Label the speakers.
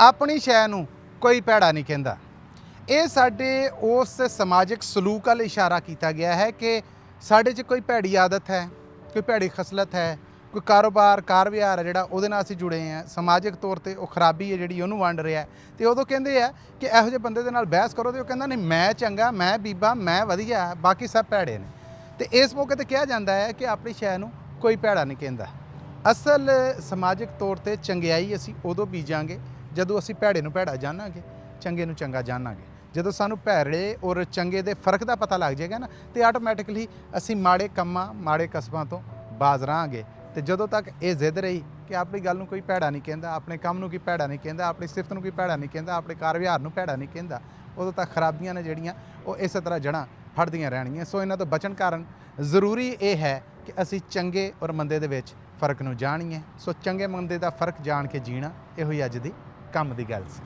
Speaker 1: ਆਪਣੀ ਸ਼ੈ ਨੂੰ ਕੋਈ ਭੈੜਾ ਨਹੀਂ ਕਹਿੰਦਾ। ਇਹ ਸਾਡੇ ਉਸ ਸਮਾਜਿਕ ਸਲੂਕ ਵੱਲ ਇਸ਼ਾਰਾ ਕੀਤਾ ਗਿਆ ਹੈ ਕਿ ਸਾਡੇ 'ਚ ਕੋਈ ਭੈੜੀ ਆਦਤ ਹੈ, ਕੋਈ ਭੈੜੀ ਖਸਲਤ ਹੈ, ਕੋਈ ਕਾਰੋਬਾਰ ਕਾਰ ਵਿਹਾਰ ਹੈ ਜਿਹੜਾ ਉਹਦੇ ਨਾਲ ਅਸੀਂ ਜੁੜੇ ਹਾਂ, ਸਮਾਜਿਕ ਤੌਰ 'ਤੇ ਉਹ ਖਰਾਬੀ ਹੈ ਜਿਹੜੀ ਉਹਨੂੰ ਵੰਡ ਰਿਹਾ। ਅਤੇ ਉਦੋਂ ਕਹਿੰਦੇ ਆ ਕਿ ਇਹੋ ਜਿਹੇ ਬੰਦੇ ਦੇ ਨਾਲ ਬਹਿਸ ਕਰੋ, ਅਤੇ ਉਹ ਕਹਿੰਦਾ ਨਹੀਂ ਮੈਂ ਚੰਗਾ, ਮੈਂ ਬੀਬਾ, ਮੈਂ ਵਧੀਆ, ਬਾਕੀ ਸਭ ਭੈੜੇ ਨੇ। ਅਤੇ ਇਸ ਮੌਕੇ 'ਤੇ ਕਿਹਾ ਜਾਂਦਾ ਹੈ ਕਿ ਆਪਣੀ ਸ਼ੈ ਨੂੰ ਕੋਈ ਭੈੜਾ ਨਹੀਂ ਕਹਿੰਦਾ। ਅਸਲ ਸਮਾਜਿਕ ਤੌਰ 'ਤੇ ਚੰਗਿਆਈ ਅਸੀਂ ਉਦੋਂ ਬੀਜਾਂਗੇ ਜਦੋਂ ਅਸੀਂ ਭੈੜੇ ਨੂੰ ਭੈੜਾ ਜਾਣਾਂਗੇ, ਚੰਗੇ ਨੂੰ ਚੰਗਾ ਜਾਣਾਂਗੇ। ਜਦੋਂ ਸਾਨੂੰ ਭੈੜੇ ਔਰ ਚੰਗੇ ਦੇ ਫਰਕ ਦਾ ਪਤਾ ਲੱਗ ਜਾਏਗਾ ਨਾ, ਤੇ ਆਟੋਮੈਟਿਕਲੀ ਅਸੀਂ ਮਾੜੇ ਕੰਮਾਂ ਮਾੜੇ ਕਸਬਾਂ ਤੋਂ ਬਾਜ਼ ਰਹਾਂਗੇ। ਤੇ ਜਦੋਂ ਤੱਕ ਇਹ ਜ਼ਿੱਦ ਰਹੀ ਕਿ ਆਪਣੀ ਗੱਲ ਨੂੰ ਕੋਈ ਭੈੜਾ ਨਹੀਂ ਕਹਿੰਦਾ, ਆਪਣੇ ਕੰਮ ਨੂੰ ਕੋਈ ਭੈੜਾ ਨਹੀਂ ਕਹਿੰਦਾ, ਆਪਣੀ ਸਿਫਤ ਨੂੰ ਕੋਈ ਭੈੜਾ ਨਹੀਂ ਕਹਿੰਦਾ, ਆਪਣੇ ਕਾਰ ਵਿਹਾਰ ਨੂੰ ਭੈੜਾ ਨਹੀਂ ਕਹਿੰਦਾ, ਉਦੋਂ ਤੱਕ ਖਰਾਬੀਆਂ ਨੇ ਜਿਹੜੀਆਂ ਉਹ ਇਸੇ ਤਰ੍ਹਾਂ ਜੜ੍ਹਾਂ ਫੜਦੀਆਂ ਰਹਿਣਗੀਆਂ। ਸੋ ਇਹਨਾਂ ਤੋਂ ਬਚਣ ਕਾਰਨ ਜ਼ਰੂਰੀ ਇਹ ਹੈ ਕਿ ਅਸੀਂ ਚੰਗੇ ਔਰ ਮੰਦੇ ਦੇ ਵਿੱਚ ਫ਼ਰਕ ਨੂੰ ਜਾਣੀਏ। ਸੋ ਚੰਗੇ ਮੰਦੇ ਦਾ ਫ਼ਰਕ ਜਾਣ ਕੇ ਜੀਣਾ, ਇਹੋ ਹੀ ਅੱਜ ਦੀ ਕੰਮ ਦੀ ਗੱਲ ਸੀ।